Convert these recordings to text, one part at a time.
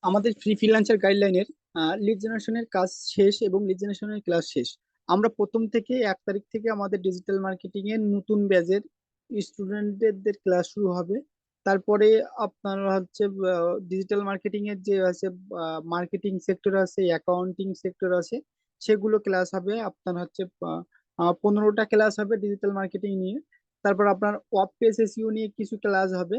আমাদের freelancer গাইডলাইনের lead জেনারেশনের কাজ শেষ এবং লিড জেনারেশনের ক্লাস শেষ। আমরা প্রথম থেকে 1 তারিখ থেকে আমাদের ডিজিটাল মার্কেটিং এর নতুন ব্যাচের স্টুডেন্টদের ক্লাস শুরু হবে। তারপরে আপনার হচ্ছে ডিজিটাল মার্কেটিং এর যে আছে, মার্কেটিং সেক্টর আছে, অ্যাকাউন্টিং সেক্টর আছে, সেগুলো ক্লাস হবে। আপনার হচ্ছে 15টা ক্লাস হবে ডিজিটাল মার্কেটিং নিয়ে। তারপর আপনার ওয়েব পেজ এসইও নিয়ে কিছু ক্লাস হবে।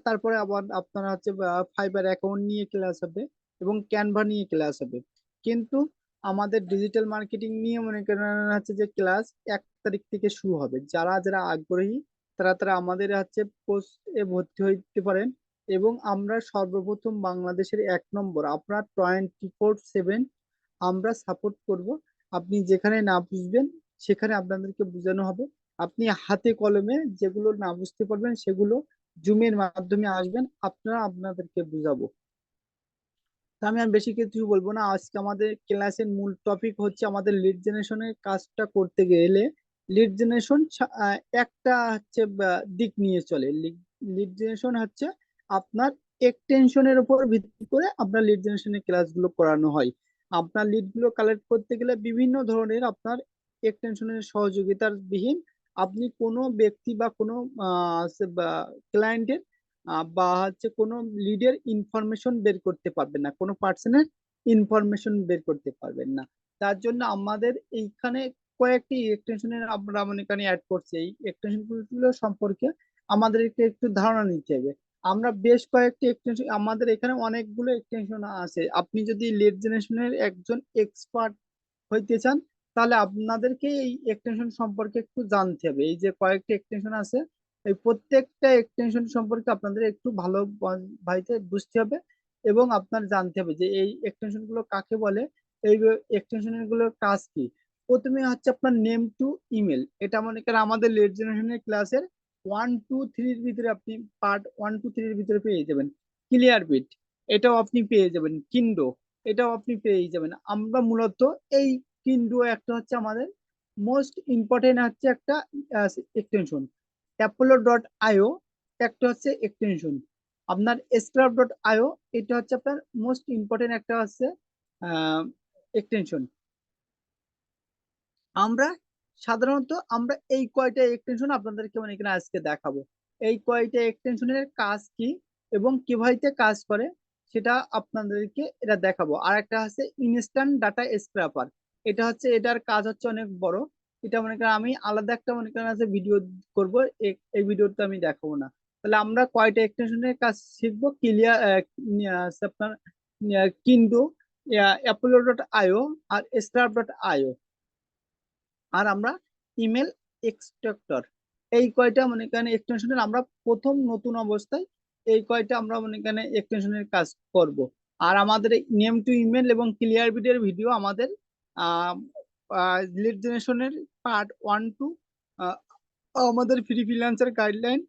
তারপরে আবার আপনার হচ্ছে ফাইবার অ্যাকাউন্ট নিয়ে ক্লাস হবে এবং ক্যানভা নিয়ে ক্লাস হবে। কিন্তু আমাদের ডিজিটাল মার্কেটিং নিয়ে মনে করেন হচ্ছে যে ক্লাস 1 তারিখ থেকে শুরু হবে। যারা যারা আগ্রহী তারা তারা আমাদের হচ্ছে কোর্স এ ভর্তি হইতে পারেন। এবং আমরা সর্বপ্রথম বাংলাদেশের 1 নম্বর, আপনার 24/7 আমরা সাপোর্ট করব। আপনি যেখানে না বুঝবেন সেখানে আপনাদেরকে বোঝানো হবে। আপনি হাতে কলমে যেগুলো না বুঝতে পারবেন সেগুলো জুমের মাধ্যমে আসবেন, আপনারা আপনাদেরকে বুঝাবো। তা আমি আর বেশি কিছু বলবো না। আজকে আমাদের ক্লাসের মূল টপিক হচ্ছে আমাদের লিড জেনারেশনের কাজটা করতে গেলে লিড জেনারেশন একটা হচ্ছে দিক নিয়ে চলে। লিড জেনারেশন হচ্ছে আপনার এক্সটেনশনের উপর ভিত্তি করে আপনার লিড জেনারেশনের ক্লাসগুলো করানো হয়। আপনার লিড গুলো কালেক্ট করতে গেলে বিভিন্ন ধরনের আপনার এক্সটেনশনের সহযোগিতার বিহীন আপনি কোনো ব্যক্তি বা কোনো ক্লায়েন্টের বা হচ্ছে কোনো লিডের ইনফরমেশন বের করতে পারবেন না, কোনো পার্সনের ইনফরমেশন বের করতে পারবেন না। তার জন্য আমাদের এইখানে কয়েকটি এক্সটেনশনের আমরা মনে এখানে অ্যাড করছি। এই এক্সটেনশন গুলো সম্পর্কে আমাদেরকে একটু ধারণা নিতে হবে। আমরা বেশ কয়েকটি এক্সটেনশন, আমাদের এখানে অনেকগুলো এক্সটেনশন আছে। আপনি যদি লিড জেনারেশনের একজন এক্সপার্ট হইতে চান তাহলে আপনাদেরকে এই এক্সটেনশন সম্পর্কে একটু জানতে হবে। এই যে কয়েকটি এক্সটেনশন আছে, এই প্রত্যেকটা এক্সটেনশন সম্পর্কে আপনাদের একটু ভালো ভাইতে বুঝতে হবে এবং আপনার জানতে হবে যে এই এক্সটেনশন গুলো কাকে বলে, এই এক্সটেনশন গুলোর কাজ কি। প্রথমে হচ্ছে আপনার নেম টু ইমেল। এটা মনে করেন আমাদের লিড জেনারেশনের ক্লাসের 1 2 3 ভিতরে আপনি পার্ট 1 2 3 ভিতরে পেয়ে যাবেন। ক্লিয়ার বিট এটাও আপনি পেয়ে যাবেন। কিন্ডো এটাও আপনি পেয়ে যাবেন। আমরা মূলত এই কিন্ডো একটা হচ্ছে আমাদের মোস্ট ইম্পর্টেন্ট হচ্ছে একটা এক্সটেনশন। অ্যাপোলো.io একটা হচ্ছে এক্সটেনশন। আপনার স্ক্রাব.io এটা হচ্ছে আপনার মোস্ট ইম্পর্টেন্ট একটা হচ্ছে এক্সটেনশন। আমরা সাধারণত আমরা এই কয়টা এক্সটেনশন আপনাদেরকে মানে এখানে আজকে দেখাবো। এই কয়টা এক্সটেনশনের কাজ কি এবং কিভাবে কাজ করে সেটা আপনাদেরকে এটা দেখাবো। আর একটা হচ্ছে ইনস্ট্যান্ট ডাটা স্ক্র্যাপার। এটা হচ্ছে, এটার কাজ হচ্ছে অনেক বড়। এটা মনে করেন আমি আলাদা একটা মনে করেন আছে ভিডিও করব, এই ভিডিওটা আমি দেখাবো না। তাহলে আমরা কয়টা এক্সটেনশনের কাজ শিখবো। ক্লিয়ার আপনার কিন্ডো, অ্যাপোলো.io আর স্ক্রাব.io, আর আমরা ইমেল এক্সট্রাক্টর। এই কয়টা মনে করেন এক্সটেনশনের আমরা প্রথম নতুন অবস্থায় এই কয়টা আমরা মনে করেন এক্সটেনশনের কাজ করব। আর আমাদের নেম টু ইমেল এবং ক্লিয়ার বিটের ভিডিও আমাদের লিড জেনারেশনের পার্ট 1 2 আমাদের ফ্রিল্যান্সার গাইডলাইন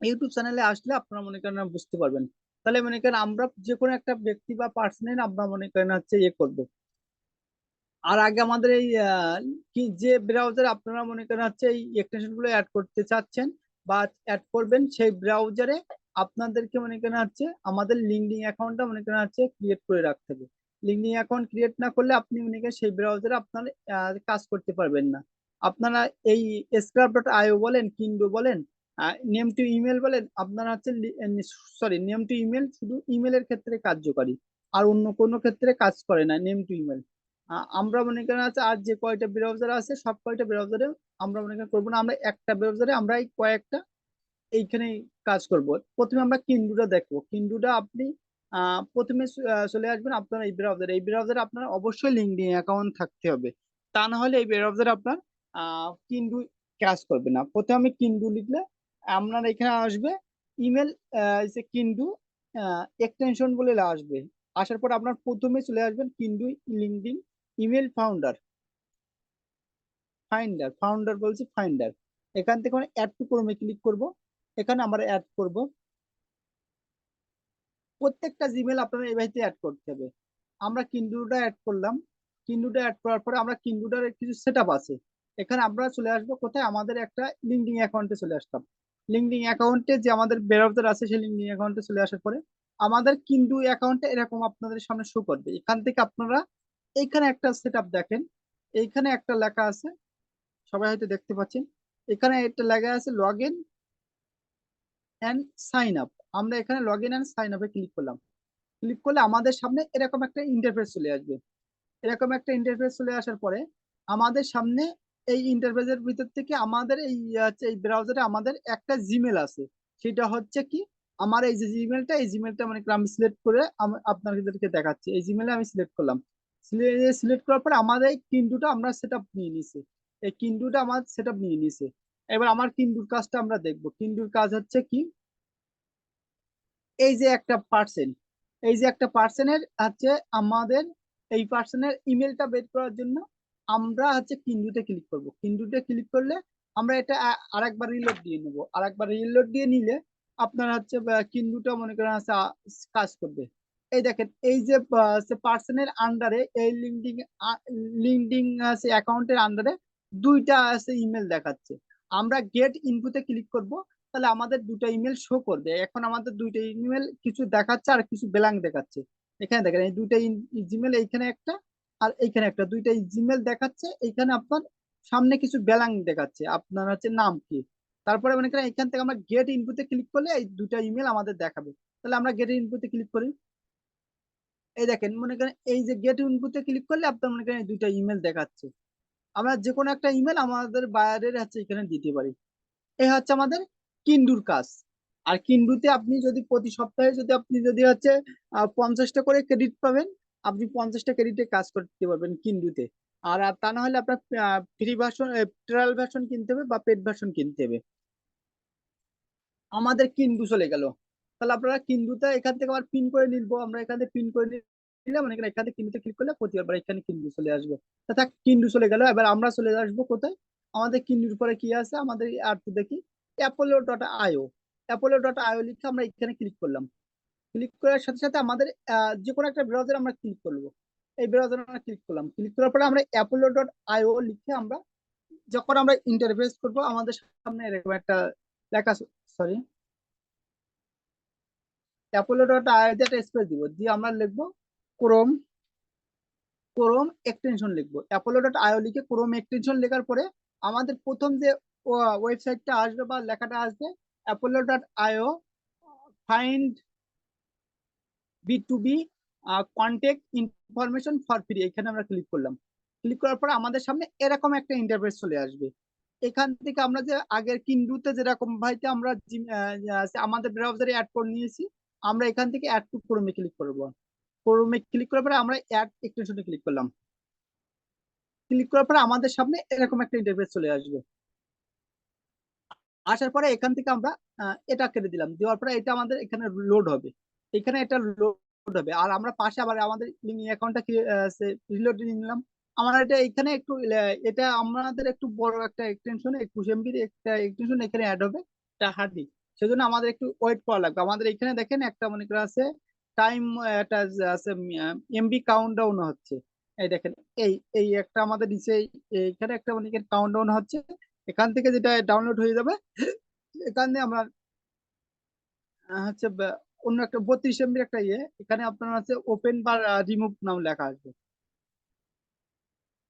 ইউটিউব চ্যানেলে আসলে আপনারা মনে করেন বুঝতে পারবেন। তাহলে মনে করেন আমরা যে কোনো একটা ব্যক্তি বা পার্সনের আমরা মনে করেন হচ্ছে ইয়ে করবো। আর আগে আমাদের এই কি যে ব্রাউজার আপনারা মনে করেন হচ্ছে এই এক্সটেনশন গুলো অ্যাড করতে চাচ্ছেন বা অ্যাড করবেন, সেই ব্রাউজারে আপনাদেরকে মনে করেন হচ্ছে আমাদের লিঙ্কডিন অ্যাকাউন্টটা মনে করেন হচ্ছে ক্রিয়েট করে রাখতে হবে। লিঙ্কডিন অ্যাকাউন্ট ক্রিয়েট না করলে আপনি মনে করেন সেই ব্রাউজারে আপনার কাজ করতে পারবেন না। আপনারা এই স্ক্রাব.io বলেন, কিন্ডো বলেন, নেম টু ইমেল বলেন, আপনারা হচ্ছে সরি, নেম টু ইমেল শুধু ইমেলের ক্ষেত্রে কার্যকরী, আর অন্য কোনো ক্ষেত্রে কাজ করে না নেম টু ইমেল। আমরা মনে করেন আছে আর যে কয়টা ব্রাউজার আছে সব কয়টা ব্রাউজারে আমরা মনে করেন করবো না। আমরা একটা ব্রাউজারে আমরা এই কয়েকটা এইখানে কাজ করব। প্রথমে আমরা কিন্ডুটা দেখবো। কিন্ডুটা আপনি প্রথমে চলে আসবেন আপনার এই ব্রাউজারে। এই ব্রাউজারে আপনার অবশ্যই লিঙ্কডিন অ্যাকাউন্ট থাকতে হবে, তা না হলে এই ব্রাউজারে আপনার কিন্ডু কাজ করবে না। প্রথমে আমি কিন্ডু লিখলে আপনার এখানে আসবে ইমেল যে কিন্ডু এক্সটেনশন বলে আসবে। আসার পর আপনার প্রথমে চলে আসবেন কিন্ডু লিঙ্কডিন ইমেল ফাউন্ডার বলছি ফাইন্ডার। এখান থেকে মানে অ্যাড টু ক্রমে ক্লিক করব। এখানে আমরা অ্যাড করব। প্রত্যেকটা জিমেল আপনারা এইভাবে অ্যাড করতে হবে। আমরা কিন্ডুটা অ্যাড করলাম। কিন্ডুটা অ্যাড করার পরে আমরা কিন্ডুটার কিছু সেট আপ আছে। এখানে আমরা চলে আসবো কোথায়, আমাদের একটা লিঙ্কডিন অ্যাকাউন্টে চলে আসলাম। লিঙ্কডিন অ্যাকাউন্টে যে আমাদের ব্রাউজার আছে সেই লিঙ্কডিন অ্যাকাউন্টে চলে আসার পরে আমাদের কিন্তু অ্যাকাউন্টে এরকম আপনাদের সামনে শো করবে। এখান থেকে আপনারা এইখানে একটা সেট আপ দেখেন, এইখানে একটা লেখা আছে, সবাই হয়তো দেখতে পাচ্ছেন, এখানে একটা লেখা আছে log in and sign up. আমরা এখানে লগ ইন অ্যান্ড সাইন আপে ক্লিক করলাম। ক্লিক করলে আমাদের সামনে এরকম একটা ইন্টারফেস চলে আসবে। এরকম একটা ইন্টারফেস চলে আসার পরে আমাদের সামনে এই ইন্টারফেসের ভিতর থেকে আমাদের এই ব্রাউজারে আমাদের একটা জিমেল আছে। সেটা হচ্ছে কি, আমার এই যে জিমেলটা, এই জিমেলটা মানে আমি সিলেক্ট করে আপনাদেরকে দেখাচ্ছি। এই জিমেলে আমি সিলেক্ট করলাম। সিলেক্ট করার পরে আমাদের এই কিন্ডুটা আমরা সেট আপ নিয়ে নিছি। এই কিন্ডুটা আমার সেট আপ নিয়ে নিছে। এবার আমার কিন্ডুর কাজটা আমরা দেখবো। কিন্ডুর কাজ হচ্ছে কি, এই যে একটা পার্সেন, এই যে একটা পার্সনের হচ্ছে আমাদের এই পার্সনের ইমেলটা বের করার জন্য আমরা হচ্ছে কিন্ডুতে ক্লিক করব। কিন্ডুতে ক্লিক করলে আমরা এটা আরেকবার রিলোড দিয়ে নেব। আরেকবার রিলোড দিয়ে নিলে আপনার হচ্ছে কিন্ডুটা মনে করেন আছে কাজ করবে। এই দেখেন, এই যে পার্সনের আন্ডারে এই লিঙ্কডিং আছে অ্যাকাউন্টের আন্ডারে দুইটা আছে ইমেল দেখাচ্ছে। আমরা গেট ইনপুটে ক্লিক করব, তাহলে আমাদের দুটো ইমেল শো করবে। এখন আমাদের দুইটা ইমেল কিছু দেখাচ্ছে আর কিছু ব্ল্যাঙ্ক দেখাচ্ছে। এখানে দেখেন এই দুইটা জিমেল, এইখানে একটা আর এইখানে একটা, দুইটা জিমেল দেখাচ্ছে। এইখানে আপনার সামনে কিছু ব্ল্যাঙ্ক দেখাচ্ছে, আপনার হচ্ছে নাম কি। তারপরে মনে করেন এখান থেকে আমরা গেট ইনপুটে ক্লিক করলে এই দুটা ইমেল আমাদের দেখাবে। তাহলে আমরা গেট ইনপুটে ক্লিক করি। এই দেখেন মনে করেন এই যে গেট ইনপুটে ক্লিক করলে আপনার মনে করেন এই দুইটা ইমেল দেখাচ্ছে। আমরা যে কোনো একটা ইমেল আমাদের বায়ারের হচ্ছে এখানে দিতে পারি। এই হচ্ছে আমাদের কিন্ডুর কাজ। আর কিন্ডুতে আপনি যদি প্রতি সপ্তাহে যদি আপনি যদি হচ্ছে 50টা করে ক্রেডিট পাবেন, আপনি 50টা ক্রেডিটে কাজ করতে পারবেন কিন্ডুতে। আর তা না হলে আপনার ফ্রি ভার্সন, ট্রায়াল ভার্সন কিনতে হবে বা পেড ভার্সন কিনতে হবে। আমাদের কিন্ডু চলে গেল। তাহলে আপনারা কিন্ডুতে এখান থেকে আবার পিন করে নিব। আমরা এখান থেকে পিন করে নিলে মানে এখান থেকে কিন্ডুতে ক্লিক করলে প্রতিবার এখানে কিন্ডু চলে আসবে। তা কিন্ডু চলে গেল। এবার আমরা চলে আসবো কোথায়, আমাদের কিন্ডুর পরে কি আছে আমাদের আর দেখি apollo.io। apollo.io লিখে আমরা এখানে ক্লিক করলাম। ক্লিক করার সাথে সাথে আমাদের যে কোনো একটা ব্রাউজার আমরা ক্লিক করবো। এই ব্রাউজার আমরা ক্লিক করলাম। ক্লিক করার পরে আমরা apollo.io লিখে আমরা যখন আমরা ইন্টারফেস করব আমাদের সামনে এরকম একটা লেখা, সরি, apollo.io দিয়ে একটা স্পেস দিব, দিয়ে আমরা লিখবো ক্রোম। ক্রোম এক্সটেনশন লিখবো, apollo.io লিখে ক্রোম এক্সটেনশন লেখার পরে আমাদের প্রথম যে ওয়েবসাইটটা আসবে বা লেখাটা আসবে, apollo.io find B2B contact information for free. এখানে আমরা ক্লিক করলাম। ক্লিক করার পরে আমাদের সামনে এরকম একটা ইন্টারফেস চলে আসবে। এখান থেকে আমরা যে আগের কিন্ডুতে যেরকম ভাইতে আমরা আমাদের ব্রাউজারে অ্যাড করে নিয়েছি, আমরা এখান থেকে অ্যাড টু ক্রোমে ক্লিক করব। ক্রোমে ক্লিক করার পরে আমরা অ্যাড এক্সটেনশনে ক্লিক করলাম। ক্লিক করার পরে আমাদের সামনে এরকম একটা ইন্টারফেস চলে আসবে। আসার পরে এখান থেকে আমরা এটা কেটে দিলাম। দেওয়ার পরে এটা আমাদের এখানে লোড হবে। এখানে এটা লোড হবে আর আমরা পাশে আবার আমাদের অ্যাকাউন্টটা রিলোড নিলাম। আমরা এটা এখানে একটু এটা আমাদের একটু বড় একটা এক্সটেনশন, 21 MB একটা এক্সটেনশন এখানে অ্যাড হবে, এটা হার্ডি। সেজন্য আমাদের একটু ওয়েট করা লাগবে। আমাদের এখানে দেখেন একটা মনে করা আছে টাইম, একটা আছে এমবি কাউন্টডাউন হচ্ছে। এই দেখেন, এই এই একটা আমাদের নিচে এইখানে একটা মনে করেন কাউন্টডাউন হচ্ছে। এখান থেকে যেটা ডাউনলোড হয়ে যাবে, এখানে আমরা হচ্ছে অন্য একটা 32 MB একটা এখানে আপনার হচ্ছে ওপেন বা রিমুভ নাম লেখা আসবে।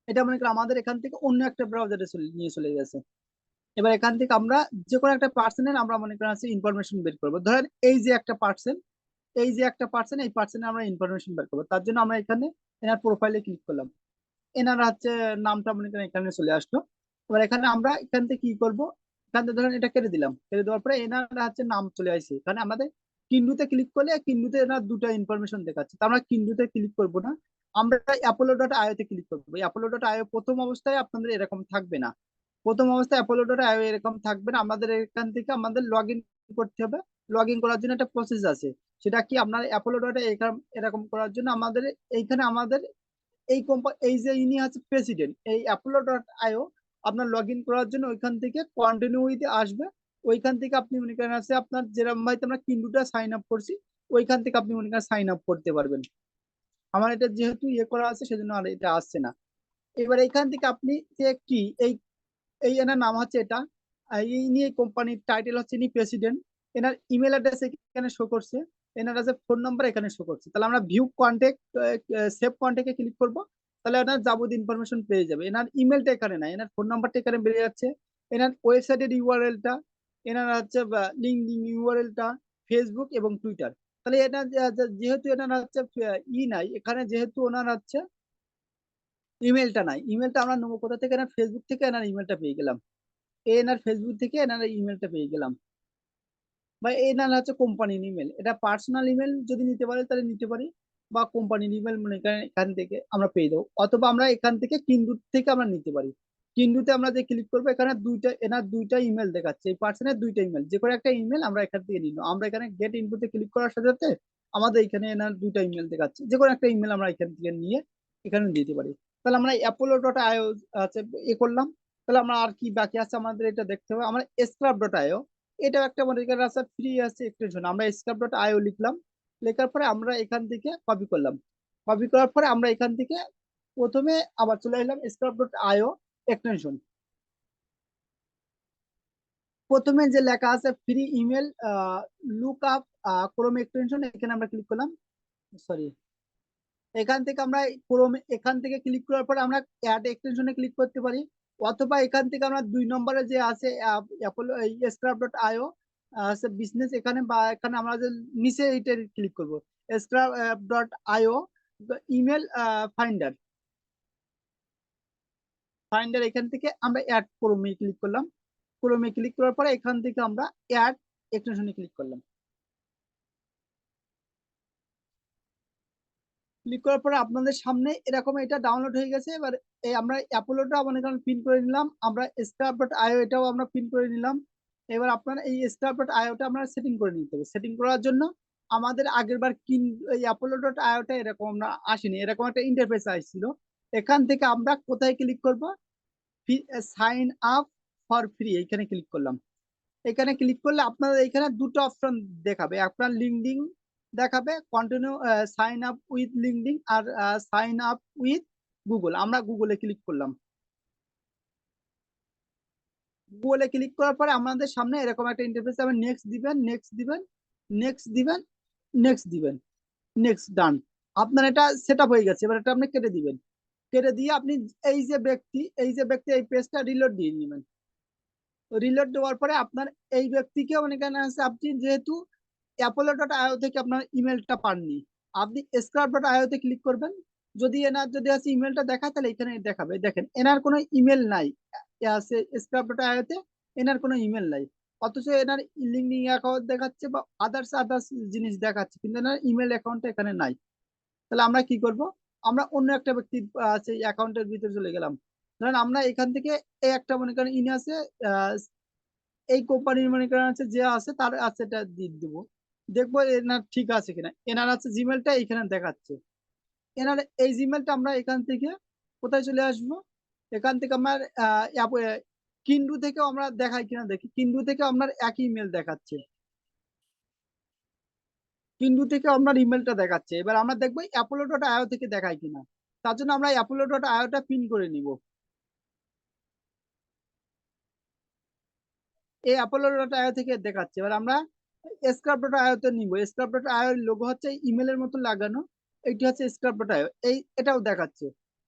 এটা মনে করেন আমাদের এখান থেকে অন্য একটা ব্রাউজারে নিয়ে চলে গেছে। এবার এখান থেকে আমরা যে কোনো একটা পার্সনের আমরা মনে করেন আছে ইনফরমেশন বের করবো। ধরেন এই যে একটা পার্সন, এই যে একটা পার্সন, এই পার্সনের আমরা ইনফরমেশন বের করবো। তার জন্য আমরা এখানে এনার প্রোফাইলে ক্লিক করলাম। এনার হচ্ছে নামটা মনে করেন এখানে চলে আসলো। এবার এখানে আমরা এখান থেকে কি করব, এখান থেকে ধরেন এটা কেটে দিলাম। কেটে দেওয়ার পরে এনার হচ্ছে নাম চলে আসছে। এখানে আমাদের কিন্ডুতে ক্লিক করলে কিন্ডুতে এনার দুটো ইনফরমেশন দেখাচ্ছে। তা আমরা কিন্ডুতে ক্লিক করব না, আমরা apollo.io তে ক্লিক করবো। apollo.io প্রথম অবস্থায় আপনাদের এরকম থাকবে না। প্রথম অবস্থায় apollo.io এরকম থাকবে না। আমাদের এখান থেকে আমাদের লগ ইন করতে হবে। লগ ইন করার জন্য একটা প্রসেস আছে। সেটা কি, আপনার apollo.io এরকম করার জন্য আমাদের এইখানে আমাদের এই কোম্পানি, এই যে ইনি আছে প্রেসিডেন্ট, এই apollo.io আপনার লগ ইন করার জন্য ওইখান থেকে কন্টিনিউ উইথ আসবে। ওইখান থেকে আপনি মনে করেন আছে আপনার যেরকম ভাই আমরা কিন্ডুটা সাইন আপ করছি, ওইখান থেকে আপনি মনে করেন সাইন আপ করতে পারবেন। আমার এটা যেহেতু করা আছে সেজন্য আর এটা আসছে না। এবার এখান থেকে আপনি যে কি এই এই এনার নাম হচ্ছে এটা, ইনি এই কোম্পানির টাইটেল হচ্ছে ইনি প্রেসিডেন্ট। এনার ইমেল অ্যাড্রেস এখানে শো করছে, এনার আছে ফোন নাম্বার এখানে শো করছে। তাহলে আমরা ভিউ কন্ট্যাক্ট, সেভ কন্ট্যাক্টে ক্লিক করব, তাহলে এনার যাবতীয় ইনফরমেশন পেয়ে যাবে। এনার ইমেলটা এখানে নাই, এনার ফোন নাম্বারটা এখানে বেরিয়ে যাচ্ছে, এনার ওয়েবসাইটের ইউআরএলটা, এনার হচ্ছে লিঙ্কডিন ইউআরএলটা, ফেসবুক এবং টুইটার। তাহলে এটা যেহেতু এনার হচ্ছে নাই এখানে, যেহেতু ওনার হচ্ছে ইমেলটা নাই, ইমেলটা আমরা নেবো কোথা থেকে? এনার ফেসবুক থেকে এনার ইমেলটা পেয়ে গেলাম, এনার ফেসবুক থেকে এনার ইমেলটা পেয়ে গেলাম, বা এই না হচ্ছে কোম্পানির ইমেল। এটা পার্সোনাল ইমেল যদি নিতে পারে তাহলে নিতে পারি, বা কোম্পানির ইমেল মানে এখান থেকে আমরা পেয়ে দেবো, অথবা আমরা এখান থেকে কিন্ডু থেকে আমরা নিতে পারি। কিন্ডুতে আমরা যে ক্লিক করবো, এখানে এনার দুইটা ইমেল দেখাচ্ছে, এই পার্সনের দুইটা ইমেল, যে কোনো একটা ইমেল আমরা এখান থেকে নিলাম। আমরা এখানে গেট ইনপুটে ক্লিক করার সাথে সাথে আমাদের এখানে এনার দুইটা ইমেল দেখাচ্ছে, যে কোনো একটা ইমেল আমরা এখান থেকে নিয়ে এখানে দিতে পারি। তাহলে আমরা apollo.io আছে এ করলাম। তাহলে আমরা আর কি বাকি আছে আমাদের এটা দেখতে হবে। আমরা scrub.io, এটা একটা মনে করেন আছে ফ্রি আছে এক্সটেনশন, আমরা scrub.io লিখলাম, লেখার পরে আমরা এখান থেকে কপি করলাম, কপি করার পরে আমরা এখান থেকে প্রথমে আবার চলে এলাম scrub.io এক্সটেনশন। প্রথমে যে লেখা আছে free email look up Chrome extension, এখানে আমরা ক্লিক করলাম, সরি, এখান থেকে আমরা ক্রোম, এখান থেকে ক্লিক করার পরে আমরা অ্যাড এক্সটেনশনে ক্লিক করতে পারি, অথবা এখান থেকে আমরা 2 নম্বরে যে আছে অ্যাপোলো scrub.io আছে বিজনেস, এখানে বা এখানে আমরা যে নিচে এইটা ক্লিক করব, scrub.io ইমেল ফাইন্ডার, ফাইন্ডার এখান থেকে আমরা অ্যাড ক্রোমে ক্লিক করলাম, ক্রোমে ক্লিক করার পরে এখান থেকে আমরা অ্যাড এক্সটেনশনে ক্লিক করলাম। ক্লিক করার পরে আপনাদের সামনে এরকম এটা ডাউনলোড হয়ে গেছে। এবার এই আমরা অ্যাপোলোটা মনে করেন পিন করে নিলাম, আমরা scrub.io এটাও আমরা পিন করে নিলাম। এবার আপনারা এই scrub.io-টা আমরা সেটিং করে নিতে হবে। সেটিং করার জন্য আমাদের আগের বার এই apollo.io-টা এরকম আমরা আসেনি, এরকম একটা ইন্টারফেস আসছিল। এখান থেকে আমরা কোথায় ক্লিক করব? সাইন আপ ফর ফ্রি, এখানে ক্লিক করলাম। এখানে ক্লিক করলে আপনাদের এখানে দুটো অপশন দেখাবে, আপনার লিঙ্কডিন দেখাবে, continue sign up with LinkedIn, আর সাইন আপ উইথ গুগল। আমরা গুগলে ক্লিক করলাম। গুগলে ক্লিক করার পরে আমাদের সামনে এরকম একটা ইন্টারফেস হবে, নেক্সট দিবেন, নেক্সট দিবেন, নেক্সট দিবেন, নেক্সট দিবেন, নেক্সট ডান। আপনার এটা সেট আপ হয়ে গেছে। এবার এটা আপনি কেটে দিবেন, কেটে দিয়ে আপনি এই যে ব্যক্তি এই পেজটা রিলোড দিয়ে নেবেন। রিলোড দেওয়ার পরে আপনার এই ব্যক্তিকে মানে কেন আছে, আপনি যেহেতু apollo.io থেকে আপনার ইমেলটা পাননি, আপনি scrub.io তে ক্লিক করবেন। যদি এনার যদি আছে ইমেলটা দেখায় তাহলে এখানে দেখাবে, দেখেন এনার কোনো ইমেল নাই, আছে scrub.io তে এনার কোনো ইমেল নাই, অথচ এনার লিঙ্কডিন অ্যাকাউন্ট দেখাচ্ছে বা আদার্স আদার্স জিনিস দেখাচ্ছে, কিন্তু এনার ইমেল অ্যাকাউন্টটা এখানে নাই। তাহলে আমরা কি করব? আমরা অন্য একটা ব্যক্তির সেই অ্যাকাউন্টের ভিতরে চলে গেলাম। ধরেন আমরা এখান থেকে এই একটা মনে করেন ইন আছে, এই কোম্পানির মনে করেন আছে যে আছে তার আছে, এটা দিয়ে দিব, দেখবো এনার ঠিক আছে কিনা। এনার আছে জিমেলটা এখানে দেখাচ্ছে, এনার এই জিমেলটা আমরা এখান থেকে কোথায় চলে আসবো? এখান থেকে আমার কিন্ডু থেকে আমরা দেখাই কিনা দেখি, কিন্ডু থেকে আপনার একই ইমেল দেখাচ্ছে, কিন্ডু থেকে আপনার ইমেলটা দেখাচ্ছে। এবার আমরা দেখবো apollo.io থেকে দেখায় কিনা, তার জন্য আমরা apollo.io-টা পিন করে নিব। এই apollo.io থেকে দেখাচ্ছে, এবার আমরা scrub.io তে নিব। scrub.io এর লোগো হচ্ছে ইমেলের মতো লাগানো, এইটি হচ্ছে scrub.io, এটাও দেখাচ্ছে।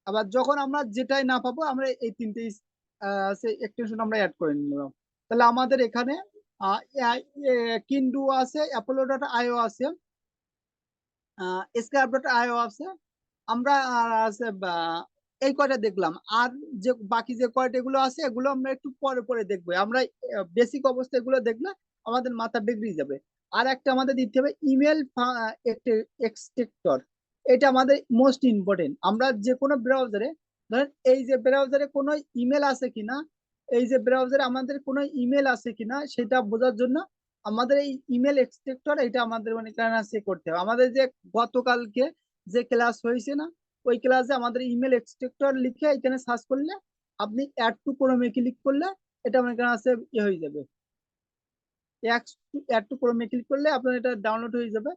আবার যখন আমরা যেটাই না পাবো আমরা এই তিনটে এক্সটেনশন আমরা অ্যাড করে নিলাম। তাহলে আমাদের এখানে কিন্ডু আছে, apollo.io আছে, scrub.io আছে, আমরা আছে এই কয়টা দেখলাম। আর যে বাকি যে কয়টা এগুলো আছে এগুলো আমরা একটু পরে পরে দেখবো। আমরা বেসিক অবস্থা এগুলো দেখলে আমাদের মাথা বেগড়ে যাবে। আর একটা আমাদের দিতে হবে ইমেল এক্সট্রাক্টর, এটা আমাদের মোস্ট ইম্পর্টেন্ট। আমরা যে কোনো ব্রাউজারে, ধরেন এই যে ব্রাউজারে কোনো ইমেল আছে কিনা, এই যে ব্রাউজারে আমাদের কোনো ইমেল আছে কিনা সেটা বোঝার জন্য আমাদের এই ইমেল এক্সট্রাক্টর এটা আমাদের মানে কাছে করতে হবে। আমাদের যে গতকালকে যে ক্লাস হয়েছে না, ওই ক্লাসে আমাদের ইমেল এক্সট্রাক্টর লিখে এখানে সার্চ করলে, আপনি অ্যাড টু ক্রোমে ক্লিক করলে এটা আমার কাছে ইয়ে হয়ে যাবে, অ্যাড টু ক্রোমে ক্লিক করলে আপনার এটা ডাউনলোড হয়ে যাবে।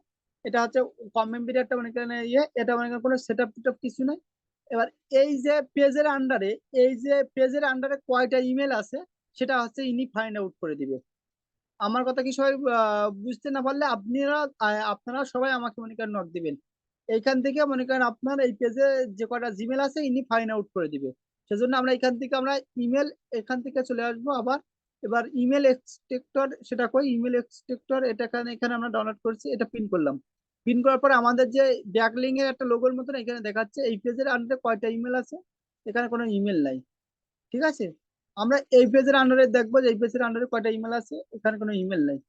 এটা হচ্ছে কম এমবির একটা মানে ইয়ে, এটা মানে কোনো সেটআপ টেটআপ কিছু নাই। এবার এই যে পেজের আন্ডারে, এই যে পেজের আন্ডারে কয়টা ইমেল আছে সেটা হচ্ছে ইনি ফাইন্ড আউট করে দিবে। আমার কথা কি সবাই বুঝতে না পারলে আপনারা সবাই আমাকে মনে করেন নক দিবেন। এইখান থেকে মনে করেন আপনার এই পেজে যে কটা জিমেল আছে ইনি ফাইন্ড আউট করে দিবে। সেজন্য আমরা আমরা ইমেল এখান থেকে চলে আসবো আবার। এবার ইমেল এক্সট্রাক্টর সেটা কই, ইমেল এক্সট্রাক্টর এটা এখানে আমরা ডাউনলোড করছি, এটা পিন করলাম। পিন করার পরে আমাদের যে ব্যাকলিং এর একটা লোগোর মতন এখানে দেখাচ্ছে এই পেজের আন্ডারে কয়টা ইমেল আছে, এখানে কোনো ইমেল নাই। ঠিক আছে, আমরা এই পেজের আন্ডারে দেখবো যে এই পেজের আন্ডারে কয়টা ইমেল আছে, এখানে কোনো ইমেল নাই।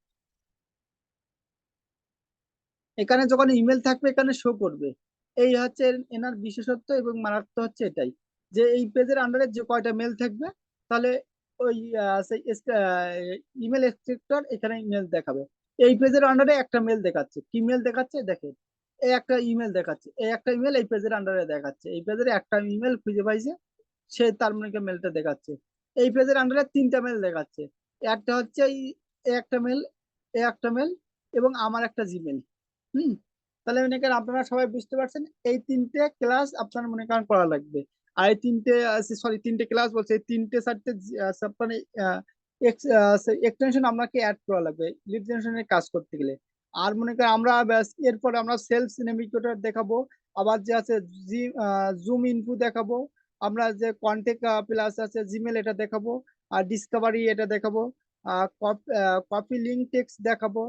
এখানে যখন ইমেল থাকবে এখানে শো করবে। এই হচ্ছে এনার বিশেষত্ব এবং মারাত্ম হচ্ছে এটাই, যে এই পেজের আন্ডারে যে কয়টা মেল থাকবে তাহলে ওই সেই ইমেল এক্সট্রাক্টর এখানে ইমেল দেখাবে। এই পেজের আন্ডারে একটা মেল দেখাচ্ছে, কি মেল দেখাচ্ছে দেখেন, এই একটা ইমেল দেখাচ্ছে, এই একটা ইমেল এই পেজের আন্ডারে দেখাচ্ছে, এই পেজের একটা ইমেল খুঁজে পাইছে, সে তার মনে মেলটা দেখাচ্ছে। এই পেজের আন্ডারে তিনটা মেল দেখাচ্ছে, একটা হচ্ছে এই একটা মেল, এই একটা মেল এবং আমার একটা জিমেল। হুম, তাহলে মনে করেন আপনারা সবাই বুঝতে পারছেন এই তিনটে ক্লাস আপনার মনে করেন করা লাগবে। আর এই তিনটে, সরি তিনটে ক্লাস বলছে, এই তিনটে চারটে আপনার এক্সটেনশন আপনাকে অ্যাড করা লাগবে লিড জেনারেশনের কাজ করতে গেলে। আর মনে করেন আমরা ব্যাস এরপরে আমরা সেলস নেভিগেটর দেখাবো, আবার যে আছে জুম ইনফো দেখাবো, আমরা যে কন্টেক্ট প্লাস আছে জিমেল এটা দেখাবো, আর ডিসকভারি এটা দেখাবো, কপি লিঙ্ক টেক্সট দেখাবো,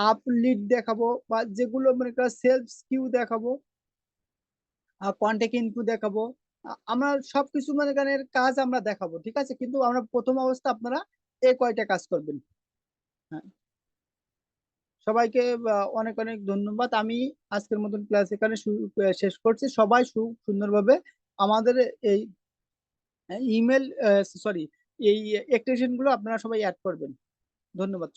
আপ লিড দেখাবো, বা যেগুলো মনে করেন সেলফ কিউ দেখাবো, কন্টেক্ট ইনফো দেখাবো। আমরা সবকিছু মনে করেন এর কাজ আমরা দেখাবো। ঠিক আছে, কিন্তু আমরা প্রথম অবস্থা আপনারা এই কয়টা কাজ করবেন। হ্যাঁ, সবাইকে অনেক অনেক ধন্যবাদ। আমি আজকের মতন ক্লাস এখানে শেষ করছি। সবাই সুন্দরভাবে আমাদের এই ইমেল, সরি, এই এক্সটেনশন গুলো আপনারা সবাই অ্যাড করবেন। ধন্যবাদ।